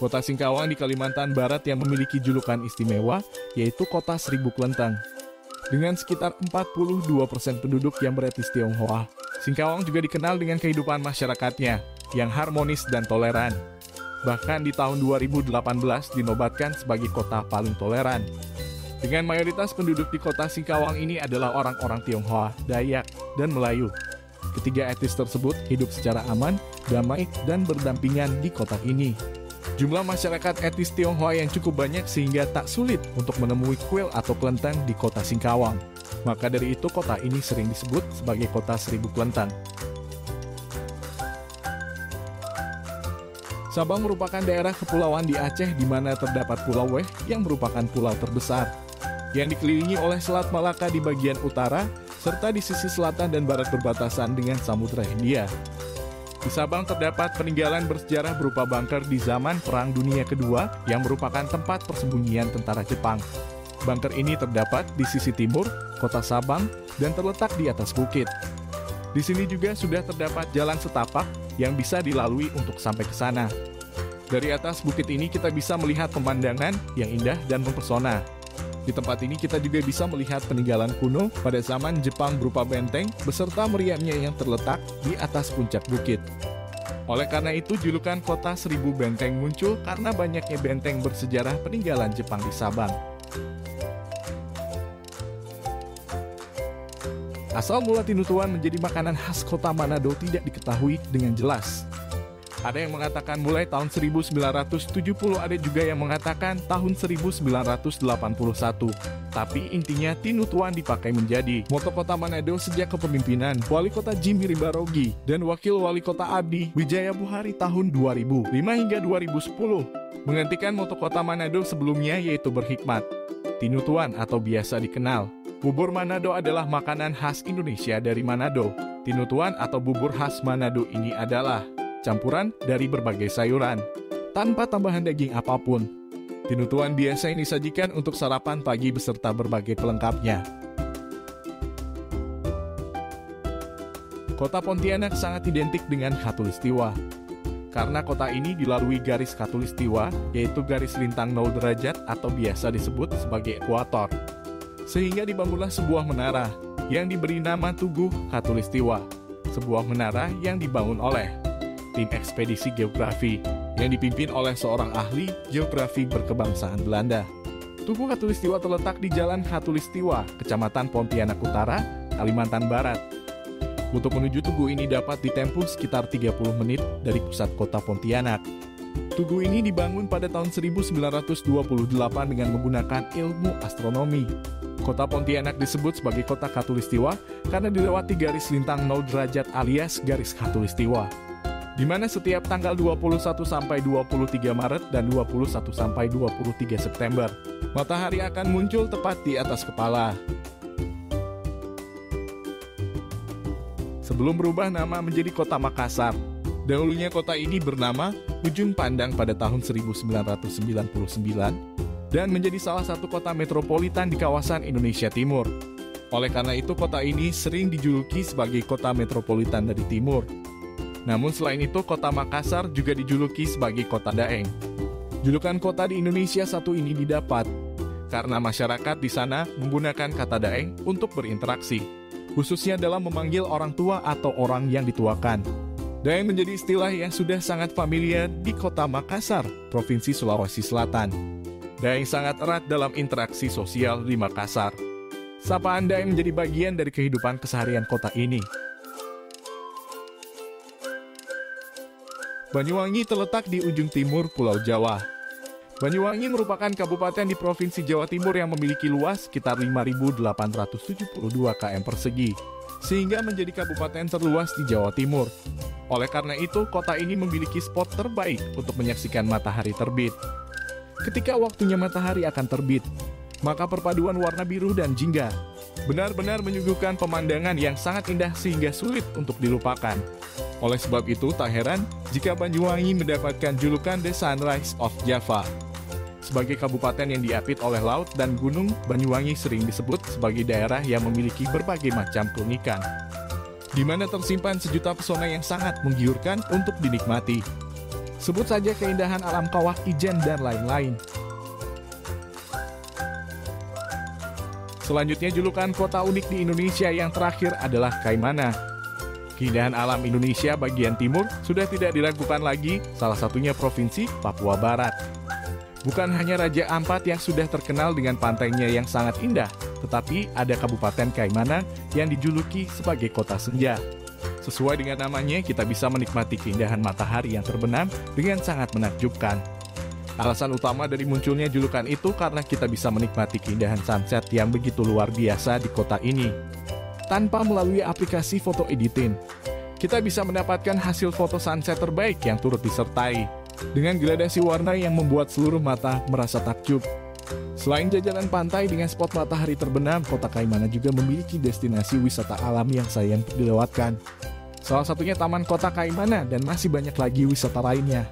Kota Singkawang di Kalimantan Barat yang memiliki julukan istimewa, yaitu Kota Seribu Kelenteng. Dengan sekitar 42% penduduk yang beretnis Tionghoa, Singkawang juga dikenal dengan kehidupan masyarakatnya yang harmonis dan toleran. Bahkan di tahun 2018 dinobatkan sebagai kota paling toleran. Dengan mayoritas penduduk di kota Singkawang ini adalah orang-orang Tionghoa, Dayak, dan Melayu. Ketiga etnis tersebut hidup secara aman, damai, dan berdampingan di kota ini. Jumlah masyarakat etnis Tionghoa yang cukup banyak sehingga tak sulit untuk menemui kuil atau kelenteng di kota Singkawang. Maka dari itu kota ini sering disebut sebagai Kota Seribu Kelenteng. Sabang merupakan daerah kepulauan di Aceh di mana terdapat Pulau Weh yang merupakan pulau terbesar, yang dikelilingi oleh Selat Malaka di bagian utara, serta di sisi selatan dan barat berbatasan dengan Samudra Hindia. Di Sabang terdapat peninggalan bersejarah berupa bunker di zaman Perang Dunia Kedua yang merupakan tempat persembunyian tentara Jepang. Bunker ini terdapat di sisi timur, kota Sabang, dan terletak di atas bukit. Di sini juga sudah terdapat jalan setapak yang bisa dilalui untuk sampai ke sana. Dari atas bukit ini kita bisa melihat pemandangan yang indah dan mempesona. Di tempat ini kita juga bisa melihat peninggalan kuno pada zaman Jepang berupa benteng beserta meriamnya yang terletak di atas puncak bukit. Oleh karena itu julukan Kota Seribu Benteng muncul karena banyaknya benteng bersejarah peninggalan Jepang di Sabang. Asal mula tinutuan menjadi makanan khas kota Manado tidak diketahui dengan jelas. Ada yang mengatakan mulai tahun 1970, ada juga yang mengatakan tahun 1981. Tapi intinya tinutuan dipakai menjadi moto kota Manado sejak kepemimpinan Wali Kota Jimmy Rimbarogi dan Wakil Wali Kota Abdi Wijaya Buhari tahun 2005 hingga 2010. Menggantikan moto kota Manado sebelumnya yaitu berhikmat. Tinutuan atau biasa dikenal. Bubur Manado adalah makanan khas Indonesia dari Manado. Tinutuan atau bubur khas Manado ini adalah campuran dari berbagai sayuran, tanpa tambahan daging apapun. Tinutuan biasa yang disajikan untuk sarapan pagi beserta berbagai pelengkapnya. Kota Pontianak sangat identik dengan Khatulistiwa. Karena kota ini dilalui garis Khatulistiwa, yaitu garis lintang 0 derajat atau biasa disebut sebagai ekuator. Sehingga dibangunlah sebuah menara yang diberi nama Tugu Khatulistiwa. Sebuah menara yang dibangun oleh tim ekspedisi geografi yang dipimpin oleh seorang ahli geografi berkebangsaan Belanda. Tugu Khatulistiwa terletak di Jalan Khatulistiwa, Kecamatan Pontianak Utara, Kalimantan Barat. Untuk menuju tugu ini dapat ditempuh sekitar 30 menit dari pusat kota Pontianak. Tugu ini dibangun pada tahun 1928 dengan menggunakan ilmu astronomi. Kota Pontianak disebut sebagai Kota Khatulistiwa karena dilewati garis lintang 0 derajat alias garis Khatulistiwa, di mana setiap tanggal 21 sampai 23 Maret dan 21 sampai 23 September, matahari akan muncul tepat di atas kepala. Sebelum berubah nama menjadi Kota Makassar, dahulunya kota ini bernama Ujung Pandang pada tahun 1999 dan menjadi salah satu kota metropolitan di kawasan Indonesia Timur. Oleh karena itu kota ini sering dijuluki sebagai Kota Metropolitan dari Timur. Namun selain itu, Kota Makassar juga dijuluki sebagai Kota Daeng. Julukan kota di Indonesia satu ini didapat karena masyarakat di sana menggunakan kata Daeng untuk berinteraksi, khususnya dalam memanggil orang tua atau orang yang dituakan. Daeng menjadi istilah yang sudah sangat familiar di Kota Makassar, Provinsi Sulawesi Selatan. Daeng sangat erat dalam interaksi sosial di Makassar. Sapaan Daeng menjadi bagian dari kehidupan keseharian kota ini. Banyuwangi terletak di ujung timur Pulau Jawa. Banyuwangi merupakan kabupaten di Provinsi Jawa Timur yang memiliki luas sekitar 5.872 km persegi, sehingga menjadi kabupaten terluas di Jawa Timur. Oleh karena itu, kota ini memiliki spot terbaik untuk menyaksikan matahari terbit. Ketika waktunya matahari akan terbit, maka perpaduan warna biru dan jingga benar-benar menyuguhkan pemandangan yang sangat indah sehingga sulit untuk dilupakan. Oleh sebab itu, tak heran jika Banyuwangi mendapatkan julukan The Sunrise of Java. Sebagai kabupaten yang diapit oleh laut dan gunung, Banyuwangi sering disebut sebagai daerah yang memiliki berbagai macam keunikan, di mana tersimpan sejuta pesona yang sangat menggiurkan untuk dinikmati. Sebut saja keindahan alam Kawah Ijen dan lain-lain. Selanjutnya julukan kota unik di Indonesia yang terakhir adalah Kaimana. Keindahan alam Indonesia bagian timur sudah tidak diragukan lagi, salah satunya Provinsi Papua Barat. Bukan hanya Raja Ampat yang sudah terkenal dengan pantainya yang sangat indah, tetapi ada Kabupaten Kaimana yang dijuluki sebagai Kota Senja. Sesuai dengan namanya, kita bisa menikmati keindahan matahari yang terbenam dengan sangat menakjubkan. Alasan utama dari munculnya julukan itu karena kita bisa menikmati keindahan sunset yang begitu luar biasa di kota ini. Tanpa melalui aplikasi foto editing, kita bisa mendapatkan hasil foto sunset terbaik yang turut disertai dengan gradasi warna yang membuat seluruh mata merasa takjub. Selain jajanan pantai dengan spot matahari terbenam, kota Kaimana juga memiliki destinasi wisata alam yang sayang dilewatkan. Salah satunya Taman Kota Kaimana dan masih banyak lagi wisata lainnya.